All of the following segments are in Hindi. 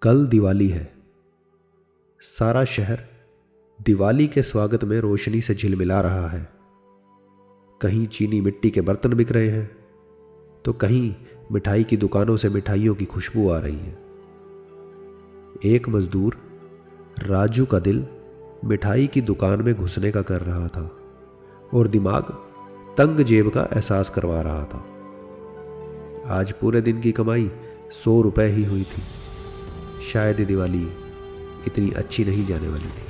कल दिवाली है। सारा शहर दिवाली के स्वागत में रोशनी से झिलमिला रहा है। कहीं चीनी मिट्टी के बर्तन बिक रहे हैं तो कहीं मिठाई की दुकानों से मिठाइयों की खुशबू आ रही है। एक मजदूर राजू का दिल मिठाई की दुकान में घुसने का कर रहा था और दिमाग तंग जेब का एहसास करवा रहा था। आज पूरे दिन की कमाई 100 रुपए ही हुई थी। शायद ये दिवाली इतनी अच्छी नहीं जाने वाली थी।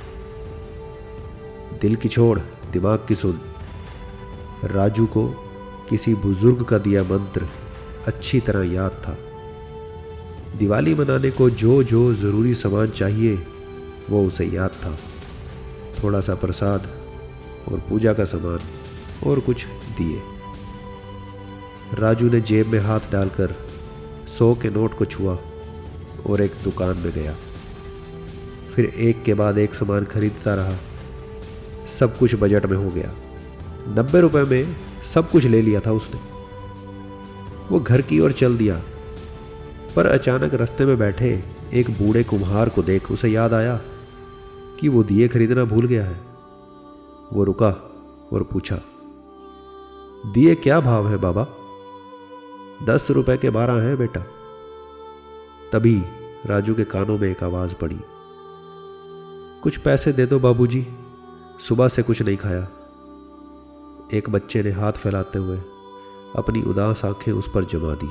दिल की छोड़ दिमाग की सुन। राजू को किसी बुजुर्ग का दिया मंत्र अच्छी तरह याद था। दिवाली मनाने को जो जो ज़रूरी सामान चाहिए वो उसे याद था। थोड़ा सा प्रसाद और पूजा का सामान और कुछ दिए। राजू ने जेब में हाथ डालकर 100 के नोट को छुआ और एक दुकान में गया। फिर एक के बाद एक सामान खरीदता रहा। सब कुछ बजट में हो गया। 90 रुपए में सब कुछ ले लिया था उसने। वो घर की ओर चल दिया, पर अचानक रास्ते में बैठे एक बूढ़े कुम्हार को देख उसे याद आया कि वो दिए खरीदना भूल गया है। वो रुका और पूछा, दिए क्या भाव है बाबा? 10 रुपए के 12 हैं बेटा। तभी राजू के कानों में एक आवाज पड़ी, कुछ पैसे दे दो बाबूजी, सुबह से कुछ नहीं खाया। एक बच्चे ने हाथ फैलाते हुए अपनी उदास आंखें उस पर जमा दी।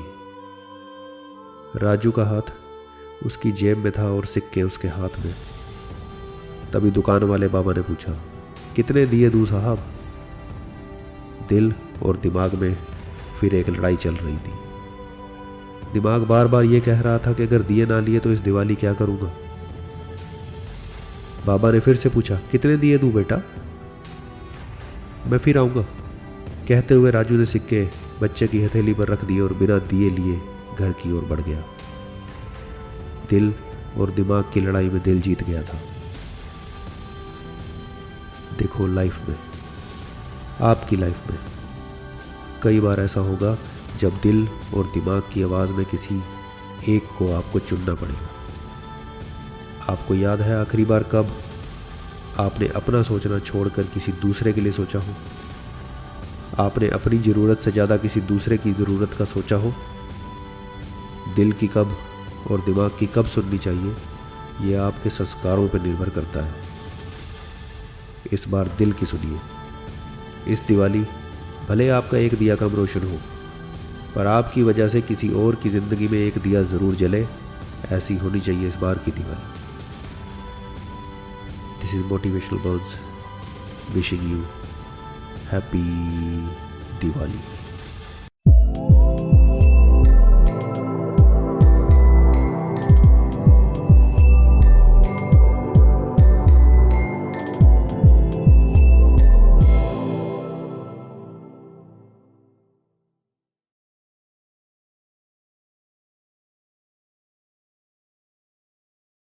राजू का हाथ उसकी जेब में था और सिक्के उसके हाथ में। तभी दुकान वाले बाबा ने पूछा, कितने दिए दूं साहब? दिल और दिमाग में फिर एक लड़ाई चल रही थी। दिमाग बार बार ये कह रहा था कि अगर दिए ना लिए तो इस दिवाली क्या करूंगा। बाबा ने फिर से पूछा, कितने दिए दूं बेटा? मैं फिर आऊंगा। कहते हुए राजू ने सिक्के बच्चे की हथेली पर रख दिए और बिना दिए लिए घर की ओर बढ़ गया। दिल और दिमाग की लड़ाई में दिल जीत गया था। देखो, लाइफ में, आपकी लाइफ में कई बार ऐसा होगा जब दिल और दिमाग की आवाज़ में किसी एक को आपको चुनना पड़ेगा। आपको याद है आखिरी बार कब आपने अपना सोचना छोड़कर किसी दूसरे के लिए सोचा हो? आपने अपनी ज़रूरत से ज़्यादा किसी दूसरे की ज़रूरत का सोचा हो? दिल की कब और दिमाग की कब सुननी चाहिए, यह आपके संस्कारों पर निर्भर करता है। इस बार दिल की सुनिए। इस दिवाली भले आपका एक दिया कम रोशन हो, पर आपकी वजह से किसी और की ज़िंदगी में एक दिया ज़रूर जले। ऐसी होनी चाहिए इस बार की Diwali. This is Motivational Birds wishing you Happy Diwali.